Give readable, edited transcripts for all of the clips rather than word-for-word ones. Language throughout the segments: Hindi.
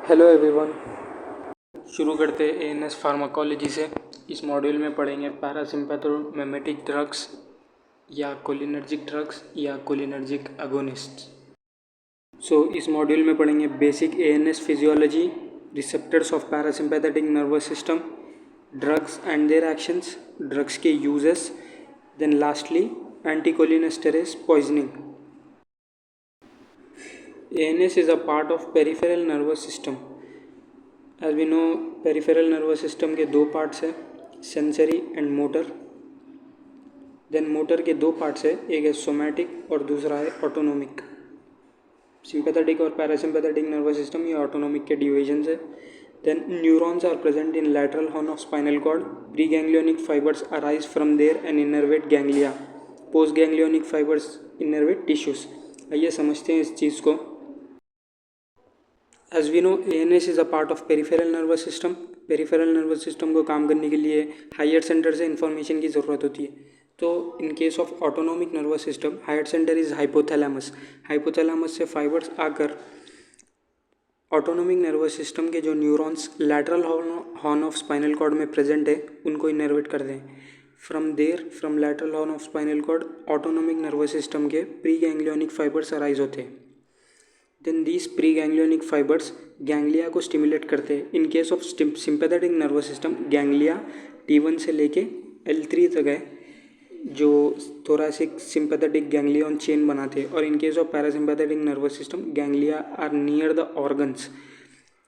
Hello everyone. शुरू करते हैं एएनएस फार्माकोलॉजी से। इस मॉड्यूल में पढ़ेंगे पैरासिम्पैथोमिमेटिक ड्रग्स या कोलिनर्जिक ड्रग्स या कोलिनर्जिक अगोनिस्ट। इस मॉड्यूल में पढ़ेंगे basic ANS physiology, receptors of parasympathetic nervous system, drugs and their actions, drugs के uses, then lastly anticholinesterase poisoning. ANS is a part of peripheral nervous system. As we know, peripheral nervous system के दो पार्ट्स है, sensory and motor. Then motor के दो पार्ट्स है, एक है सोमैटिक और दूसरा है ऑटोनोमिक। सिंपैथेटिक और पैरासिम्पैथेटिक नर्वस सिस्टम ये ऑटोनोमिक के डिविजन्स है। Then neurons are present in lateral horn of spinal cord. Pre ganglionic fibres arise from there and innervate ganglia. Post ganglionic fibres innervate tissues. आइए समझते हैं इस चीज़ को। As we know, ANS is a part of peripheral nervous system. Peripheral nervous system को काम करने के लिए हायर सेंटर से इन्फॉर्मेशन की ज़रूरत होती है। तो in case of autonomic nervous system, higher centre is hypothalamus. Hypothalamus से फाइबर्स आकर ऑटोनोमिक नर्वस सिस्टम के जो neurons lateral horn of spinal cord में प्रेजेंट है उनको इनर्वेट कर दें। From lateral horn of spinal cord autonomic nervous system के प्री गैंग्लियोनिक फाइबर्स अराइज होते हैं। Then these pre ganglionic fibres ganglia को स्टिमुलेट करते हैं। In case of sympathetic nervous system ganglia T1 से लेके L3 तक है जो थोरासिक सिंपैथेटिक गैंग्लियन चेन बनाते हैं। और in case of parasympathetic nervous system ganglia are near the organs.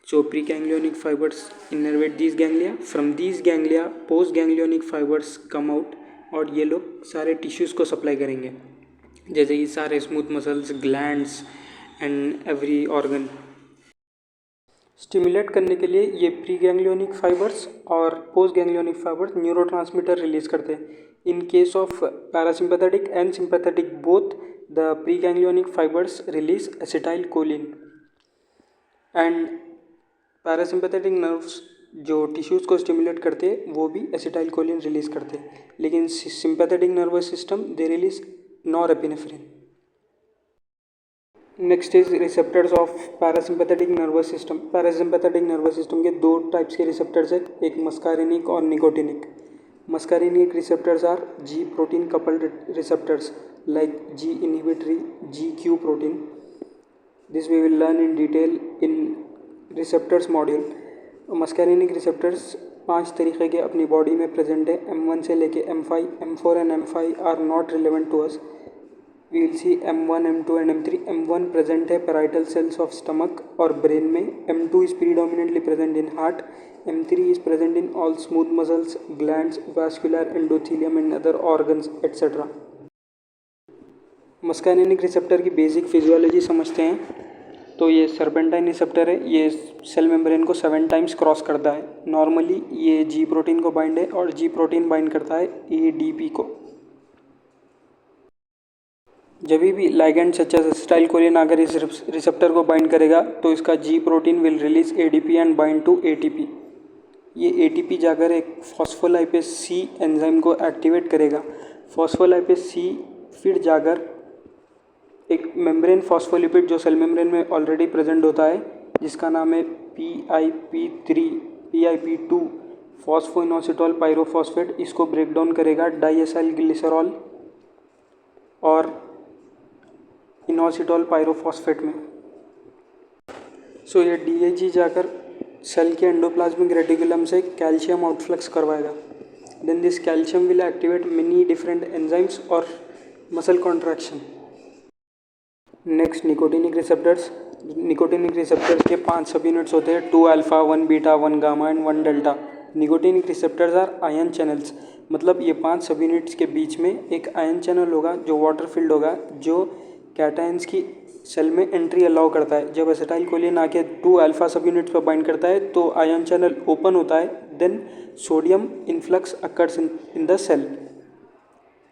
So pre ganglionic fibres innervate these ganglia. From these ganglia post ganglionic fibres come out और ये लोग सारे टिश्यूज़ को सप्लाई करेंगे, जैसे कि सारे smooth muscles, glands and every organ. Stimulate करने के लिए ये प्री गैंग्लियोनिक फाइबर्स और post ganglionic fibres neurotransmitter release करते हैं। In case of parasympathetic and sympathetic both the pre ganglionic fibres release acetyl choline and parasympathetic nerves जो टिश्यूज़ को स्टिमुलेट करते हैं वो भी एसिटाइल कोलिन रिलीज करते हैं। लेकिन sympathetic nervous system they release norepinephrine. Next is receptors of parasympathetic nervous system. Parasympathetic nervous system के दो टाइप्स के रिसेप्टर्स है, एक मस्कारिनिक और nicotinic. Muscarinic receptors are G protein coupled receptors like G inhibitory, GQ protein. This we will learn in detail in receptors module. Muscarinic receptors 5 तरीके के अपनी बॉडी में प्रेजेंट है। M1 से लेके M5, M4 and M5 are not relevant to us. We will see M1, M2 and M3. M1 present है पैराइटल सेल्स ऑफ स्टमक और ब्रेन में। M2 is predominantly present in heart. M3 is present in all smooth muscles, glands, vascular endothelium and other organs et cetera. Muscarinic receptor की बेसिक फिजियोलॉजी समझते हैं। तो ये सर्पेंटाइन रिसेप्टर है, ये सेल मेम्ब्रेन को 7 टाइम्स क्रॉस करता है। नॉर्मली ये G प्रोटीन को बाइंड है और G प्रोटीन बाइंड करता है ADP को। जब भी ligand such as acetyl choline आकर इस रिसेप्टर को बाइंड करेगा तो इसका G protein will release ADP and bind to ATP। ये ATP जाकर एक फॉस्फोलाइपेज C एंजाइम को एक्टिवेट करेगा। फॉस्फोलाइपेज C फिर जाकर एक मेम्ब्रेन फॉस्फोलिपिड जो सेल मेम्ब्रेन में ऑलरेडी प्रेजेंट होता है जिसका नाम है PIP3, PIP2 फॉस्फोइनोसिटोल पायरोफॉस्फेट, इसको ब्रेक डाउन करेगा डाइएसाइल ग्लिसरॉल और इनोसिटोल पायरोफॉस्फेट में। ये DAG जाकर सेल के एंडोप्लाज्मिक रेटिकुलम से कैल्शियम आउटफ्लक्स करवाएगा। Then this calcium will activate many different enzymes और muscle contraction. Next nicotinic receptors. Nicotinic receptors के 5 सब यूनिट्स होते हैं, 2 alpha, 1 beta, 1 gamma and 1 delta. Nicotinic receptors are ion channels, मतलब ये 5 सब यूनिट्स के बीच में एक आयन चैनल होगा जो वाटर फील्ड होगा जो कैटायंस की सेल में एंट्री अलाउ करता है। जब एसिटाइल कोलिन आके 2 अल्फा सब यूनिट्स पर बाइंड करता है तो आयन चैनल ओपन होता है। Then sodium influx occurs in the cell.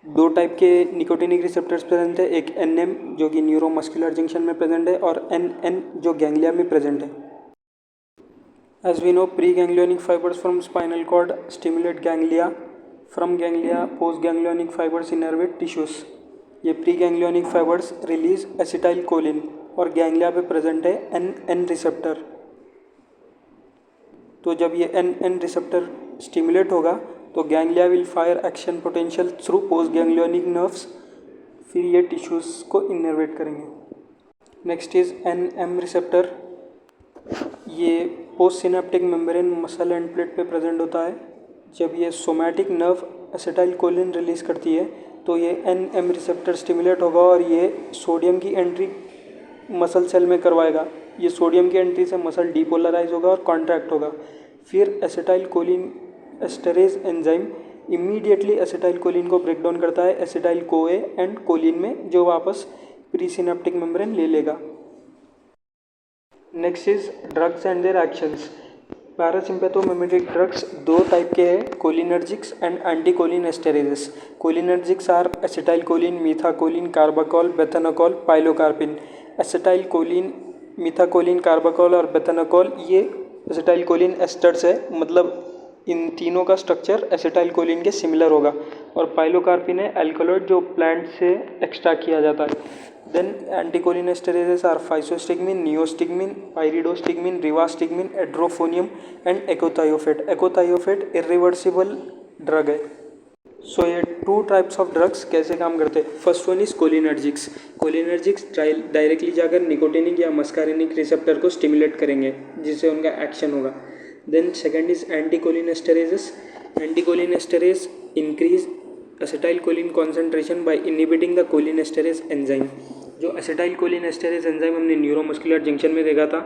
2 type के निकोटिनिक रिसेप्टर्स प्रेजेंट है, एक NM जो कि न्यूरोमस्कुलर जंक्शन में प्रेजेंट है और NN जो गैंग्लिया में प्रेजेंट है। As we know, pre ganglionic fibres from spinal cord stimulate ganglia. From ganglia post ganglionic fibres innervate tissues. ये pre ganglionic fibres release acetylcholine और गैंग्लिया पे प्रेजेंट है NN रिसेप्टर। तो जब ये एन रिसेप्टर स्टिमुलेट होगा तो ganglia will fire action potential through post ganglionic nerves, फिर ये टिश्यूज़ को इनर्वेट करेंगे। Next is M receptor. ये post synaptic membrane muscle end plate पे प्रेजेंट होता है। जब ये सोमैटिक नर्व एसिटाइलकोलिन रिलीज़ करती है तो ये एम रिसेप्टर स्टिमुलेट होगा और ये सोडियम की एंट्री मसल सेल में करवाएगा। ये सोडियम की एंट्री से मसल डीपोलराइज होगा और कॉन्ट्रैक्ट होगा। फिर acetylcholine esterase enzyme immediately acetylcholine को ब्रेक डाउन करता है एसिटाइल कोए एंड कोलिन में, जो वापस प्री सिनेप्टिक मेम्ब्रेन ले लेगा। Next is drugs and their actions. Parasympathomimetic drugs दो टाइप के हैं, cholinergics and anticholinesterases. Cholinergics are acetylcholine, methacholine, carbachol, bethanechol, pilocarpine. Acetylcholine, methacholine, carbachol और बेथानोकोल ये एसिटाइलकोलिन एस्टर्स है, मतलब इन तीनों का स्ट्रक्चर एसिटाइलकोलिन के सिमिलर होगा। और पाइलोकार्पिन है एल्कलॉइड जो प्लांट से एक्सट्रैक्ट किया जाता है। Then anticholinesterases are physostigmine, neostigmine, pyridostigmine, rivastigmine, edrophonium and echothiophate. Echothiophate irreversible drug है। सो ये टू टाइप्स ऑफ ड्रग्स कैसे काम करते हैं। First one is cholinergics. Cholinergics directly जाकर निकोटिनिक या मस्कारिनिक रिसेप्टर को स्टिमुलेट करेंगे जिससे उनका एक्शन होगा। Then second is anticholinesterases. Anticholinesterase increase acetylcholine concentration by inhibiting the cholinesterase enzyme. जो एसिटाइलकोलिनेस्टेरेज एंजाइम हमने न्यूरोमस्कुलर जंक्शन में देखा था,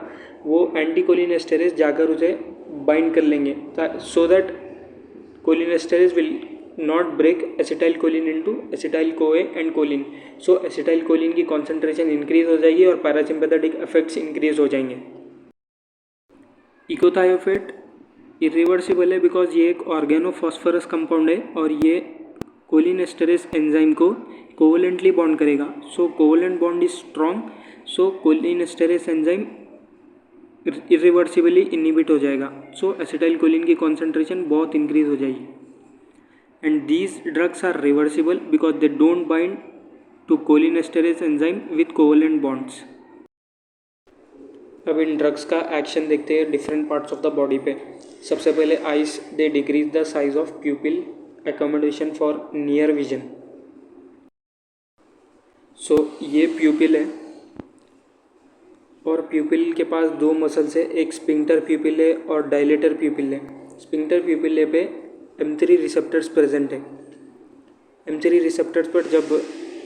वो एंटीकोलिनेस्टेरेज जाकर उसे बाइंड कर लेंगे so that cholinesterase will not break acetylcholine into acetyl CoA and choline. So acetylcholine की कॉन्सेंट्रेशन इंक्रीज हो जाएगी और पैरासिम्पैथेटिक इफेक्ट्स इंक्रीज हो जाएंगे। इकोथायोफेट इरिवर्सिबल है बिकॉज ये एक ऑर्गेनोफॉस्फरस कंपाउंड है और ये कोलिनेस्टेरेज एंजाइम को कोवलेंटली बॉन्ड करेगा। So covalent bond is strong, so cholinesterase enzyme irreversibly inhibit हो जाएगा। सो एसिटाइलकोलिन की कॉन्सेंट्रेशन बहुत इंक्रीज हो जाएगी। And these drugs are reversible because they don't bind to cholinesterase enzyme with covalent bonds. अब इन ड्रग्स का एक्शन देखते हैं different parts of the body पे। सबसे पहले eyes, they decrease the size of pupil, accommodation for near vision. सो ये प्यूपिल है और प्यूपिल के पास दो मसल्स है, एक स्पिंक्टर प्यूपिल है और डायलेटर प्यूपिल है। स्पिंक्टर प्यूपिल पे M3 रिसेप्टर्स प्रेजेंट है। M3 रिसेप्टर्स पर जब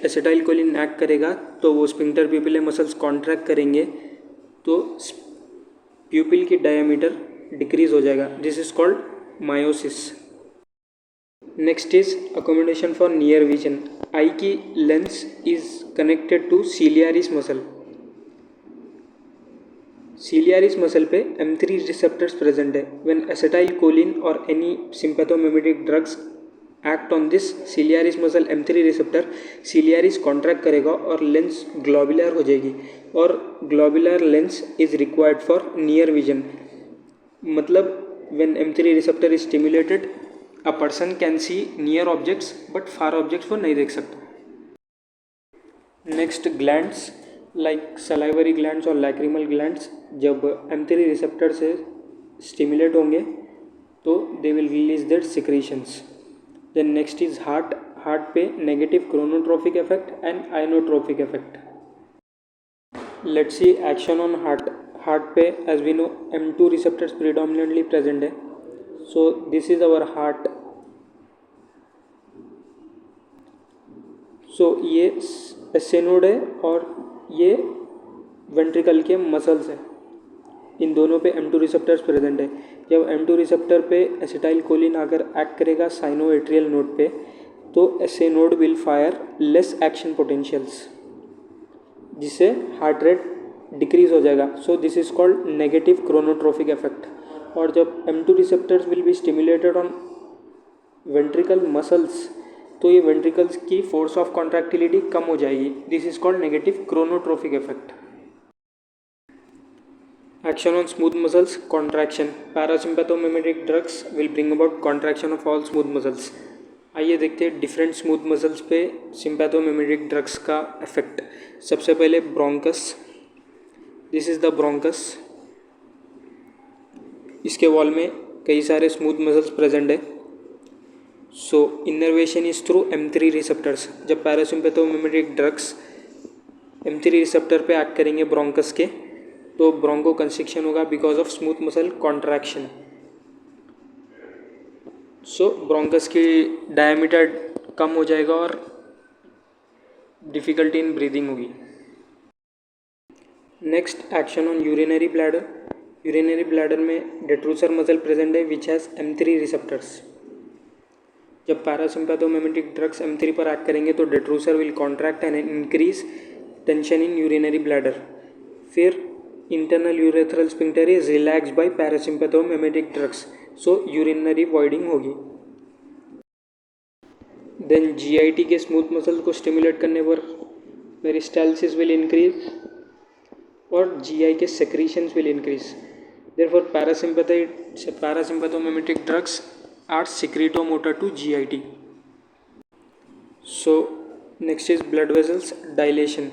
एसिटाइलकोलिन एक्ट करेगा तो वो स्पिंक्टर प्यूपिल मसल्स कॉन्ट्रैक्ट करेंगे तो प्यूपिल की डायमीटर डिक्रीज हो जाएगा। This is called miosis. Next is accommodation for near vision. Eye की lens is connected to ciliaris muscle. Ciliaris muscle पे M3 रिसेप्टर्स प्रेजेंट है। व्हेन एसिटाइलकोलिन और any sympathomimetic drugs act on this ciliaris muscle M3 receptor, ciliaris contract करेगा और लेंस ग्लोबुलर हो जाएगी और globular lens is required for near vision. मतलब when M3 receptor is stimulated a person can see near objects but far objects वो नहीं देख सकता। Next glands like salivary glands और लैक्रिमल ग्लैंड्स जब M3 रिसेप्टर से स्टिमुलेट होंगे तो they will release their secretions. Then next is heart. Heart पे negative chronotropic effect and inotropic effect. Let's see action on heart. Heart पे as we know M2 receptors predominantly present है। So this is our heart. So ये एसेनोड है और ये वेंट्रिकल के मसल्स है। इन दोनों पे M2 रिसेप्टर्स प्रेजेंट है। जब M2 रिसेप्टर पे एसिटाइलकोलिन आकर एक्ट करेगा साइनोएट्रियल नोड पे तो SA node will fire less action potentials जिससे हार्ट रेट डिक्रीज हो जाएगा। सो this is called negative chronotropic effect. और जब M2 receptors will be stimulated on ventricle muscles तो ये वेंट्रिकल्स की फोर्स ऑफ कॉन्ट्रैक्टिलिटी कम हो जाएगी। This is called negative chronotropic effect. Action on smooth muscles, contraction. Parasympathomimic drugs will bring about contraction of all smooth muscles. आइए देखते हैं डिफरेंट स्मूथ मसल्स पे सिम्पैथोमिमेटिक ड्रग्स का इफेक्ट। सबसे पहले bronchus. This is the bronchus. इसके वॉल में कई सारे स्मूथ मसल्स प्रेजेंट है। So innervation is through M3 receptors. जब पैरासिम्पैथोमिमेटिक ड्रग्स M3 रिसेप्टर पे एक्ट करेंगे ब्रोंकस के, तो ब्रोंको कंस्ट्रिक्शन होगा because of smooth muscle contraction. So bronchus की डायमीटर कम हो जाएगा और डिफ़िकल्टी इन ब्रीदिंग होगी। Next action on urinary bladder. Urinary bladder में डेट्रूसर मसल प्रेजेंट है विच हैज़ M3 रिसेप्टर्स। जब पैरासिम्पैथोमिमेटिक ड्रग्स M3 पर एक्ट करेंगे तो detrusor will contract and increase tension in urinary bladder. फिर internal urethral sphincter is relax by parasympathomimetic drugs, so urinary voiding होगी। देन GIT के स्मूथ मसल्स को स्टिमुलेट करने पर पेरिस्टालसिस विल इंक्रीज और GI के secretions will increase. Therefore parasympathomimetic drugs are secretomotor to GIT. So next is blood vessels dilation.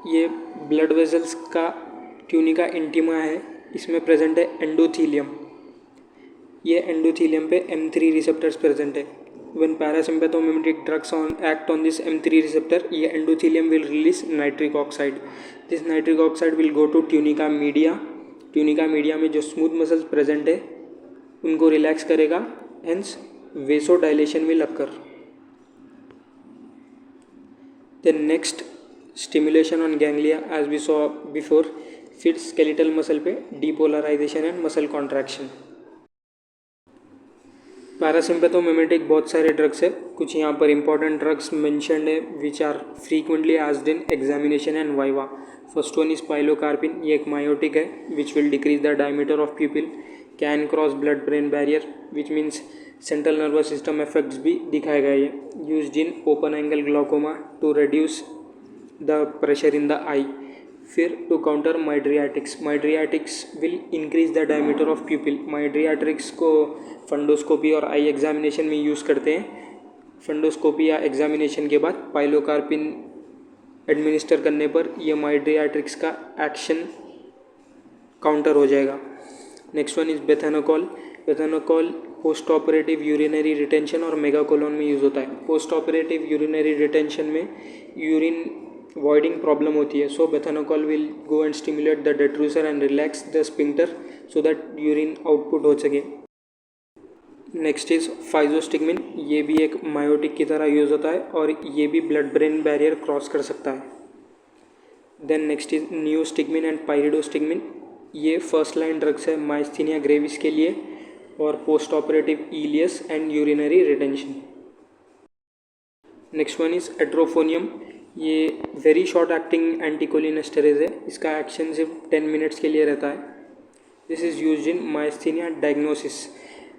ये ब्लड वेजल्स का ट्यूनिका इंटीमा है, इसमें प्रेजेंट है एंडोथीलियम। ये एंडोथीलियम पे M3 रिसेप्टर्स प्रेजेंट है। When parasympathomimetic drugs act on this M3 receptor, ये endothelium will release nitric oxide. This nitric oxide will go to tunica media. Tunica media में जो स्मूथ मसल्स प्रेजेंट है उनको रिलैक्स करेगा, hence vasodilation will occur. Then next stimulation on ganglia as we saw before, फिर स्केलेटल मसल पे डीपोलराइजेशन एंड मसल कॉन्ट्रैक्शन। पैरासिम्पैथोमिमेटिक बहुत सारे ड्रग्स है, कुछ यहाँ पर इंपॉर्टेंट ड्रग्स मेंशन्ड है which are frequently asked in examination and viva. First one is pilocarpine. ये एक मायोटिक है which will decrease the diameter of pupil, can cross blood brain barrier which means central nervous system effects भी दिखाएगा। ये used in open angle glaucoma to reduce the pressure in the eye. फिर to counter mydriatics, mydriatics will increase the diameter of pupil. Mydriatics को फंडोस्कोपी और आई एग्जामिनेशन में यूज़ करते हैं। फंडोस्कोपी या एग्जामिनेशन के बाद पाइलोकार्पिन एडमिनिस्टर करने पर यह माइड्रियाट्रिक्स का एक्शन काउंटर हो जाएगा। Next one is bethanechol. Bethanechol post operative urinary retention और मेगाकोलोन में यूज़ होता है। पोस्ट ऑपरेटिव यूरिनरी रिटेंशन में यूरिन वॉइडिंग प्रॉब्लम होती है, so bethanechol will go and stimulate the detrusor and relax the sphincter so that urine output हो सके। Next is physostigmine. ये भी एक मायोटिक की तरह यूज़ होता है और ये भी ब्लड ब्रेन बैरियर क्रॉस कर सकता है। Then next is neostigmine and pyridostigmine. ये फर्स्ट लाइन ड्रग्स है माइस्थीनिया ग्रेविस के लिए और post operative ileus and urinary retention. Next one is edrophonium. ये वेरी शॉर्ट एक्टिंग एंटीकोलिनेस्टेरेज है, इसका एक्शन सिर्फ 10 मिनट्स के लिए रहता है। This is used in myasthenia diagnosis.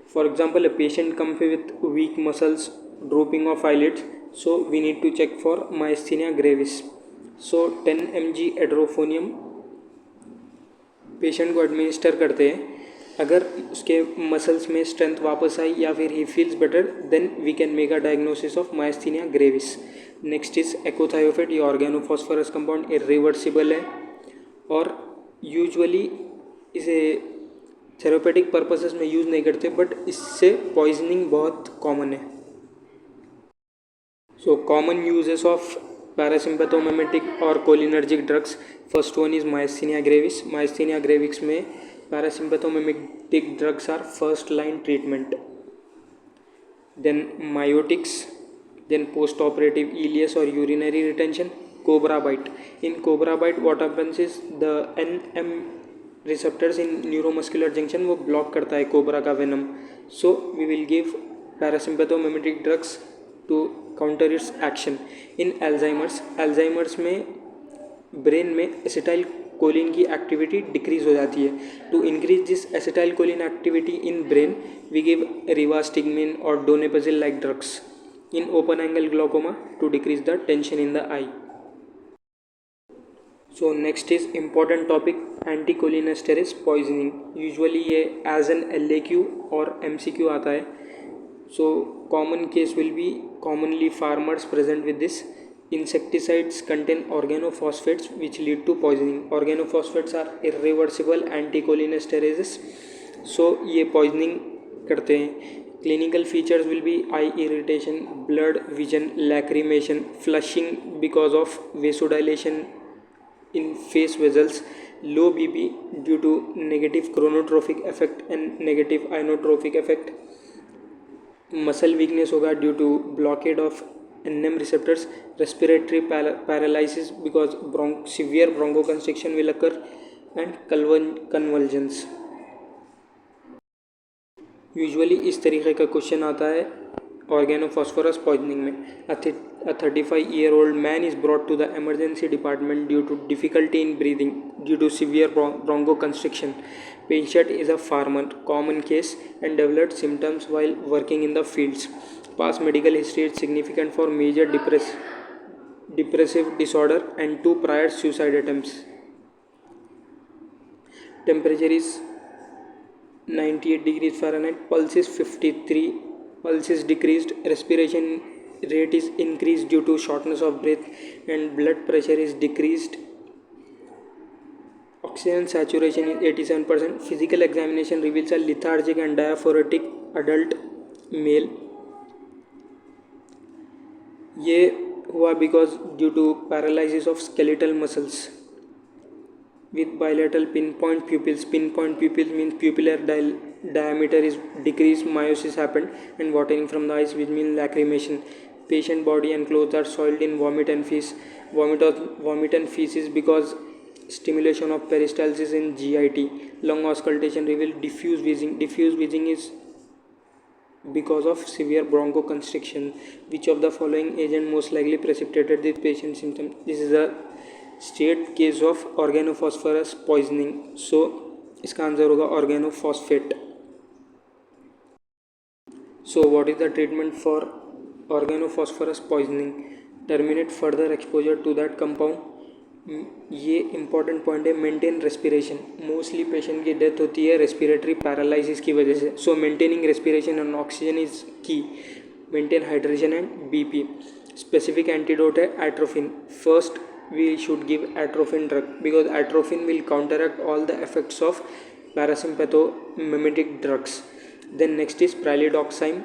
For example, a patient comes with weak muscles, drooping of eyelids, so we need to check for myasthenia gravis. So 10 mg एड्रोफोनियम patient को एडमिनिस्टर करते हैं। अगर उसके मसल्स में स्ट्रेंथ वापस आई या फिर he feels better, then we can make a diagnosis of myasthenia gravis. Next is echothiophate. ये ऑर्गेनोफॉस्फोरस कंपाउंड इरिवर्सिबल है और यूजुअली इसे थेरेपेटिक पर्पसेस में यूज़ नहीं करते, बट इससे पॉइजनिंग बहुत कॉमन है। So common uses of parasympathomimetic और cholinergic drugs. First one is myasthenia gravis. Myasthenia gravis में parasympathomimetic drugs are first line treatment. Then miotics, then post operative ileus और urinary retention. Cobra bite. In cobra bite what happens is the NM receptors in neuromuscular junction वो ब्लॉक करता है कोबरा का venom, so we will give parasympathomimetic drugs to counter its action. In Alzheimer's में ब्रेन में एसिटाइल कोलिन की एक्टिविटी डिक्रीज हो जाती है। To increase this acetylcholine activity in brain we give rivastigmine और donepezil like drugs in open angle glaucoma to decrease the tension in the eye. So next is important topic anticholinesterase poisoning. Usually ये एज एन LAQ और MCQ आता है। So common case will be commonly farmers present with this Insecticides contain organophosphates which lead to poisoning. Organophosphates are irreversible anticholinesterases, so ये poisoning करते हैं. Clinical features will be eye irritation, blurred vision, lacrimation, flushing because of vasodilation in face vessels, low BP due to negative chronotrophic effect and negative inotropic effect. Muscle weakness होगा due to blockade of NM receptors, respiratory paralysis because severe bronchoconstriction will occur, and convulsions. Usually इस तरीके का क्वेश्चन आता है ऑर्गेनोफॉस्फोरस पॉइजनिंग में. A 35-year-old man is brought to the emergency department due to difficulty in breathing due to severe bronchoconstriction. Patient is a farmer, common case, and developed symptoms while working in the fields. Past medical history is significant for major depressive disorder and 2 prior suicide attempts. Temperature is 98 degrees Fahrenheit, pulse is 53, pulse is decreased, respiration rate is increased due to shortness of breath, and blood pressure is decreased. Oxygen saturation is 87%. Physical examination reveals a lethargic and diaphoretic adult male. ये हुआ because due to paralysis of skeletal muscles with bilateral pinpoint pupils. Pinpoint pupils means pupillar diameter is decreased, meiosis happened, and watering from the eyes, which means lacrimation. Patient body and clothes are soiled in vomit and feces. Vomit and feces because stimulation of peristalsis in GIT. Lung auscultation reveals diffuse wheezing. Diffuse wheezing is because of severe bronchoconstriction. Which of the following agent most likely precipitated this patient symptom? This is a state case of organophosphorus poisoning. So इसका आंसर होगा organophosphate. So what is the treatment for organophosphorus poisoning? Terminate further exposure to that compound. ये इंपॉर्टेंट पॉइंट है. Maintain respiration. मोस्टली पेशेंट की डेथ होती है रेस्पिरेटरी पैरालिसिस की वजह से. So maintaining respiration and oxygen is key. Maintain hydration and BP. Specific antidote है atropine. First we should give atropine drug because atropine will counteract all the effects of parasympathomimetic drugs. Then next is pralidoxime.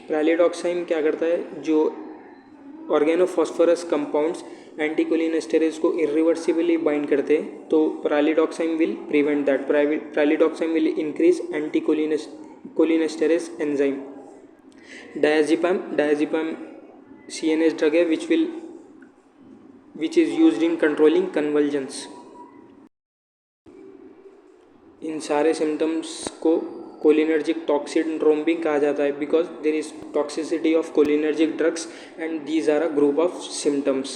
Pralidoxime क्या करता है? जो organophosphorus compounds एंटीकोलिनेस्टेरेज को irreversibly bind करते हैं, तो pralidoxime will prevent that. Pralidoxime will increase anticholinesterase enzyme. Diazepam CNS drug है which is used in controlling convulsions. इन सारे सिम्टम्स को कोलिनर्जिक टॉक्सिड्रोम भी कहा जाता है because there is toxicity of cholinergic drugs and these are a group of symptoms.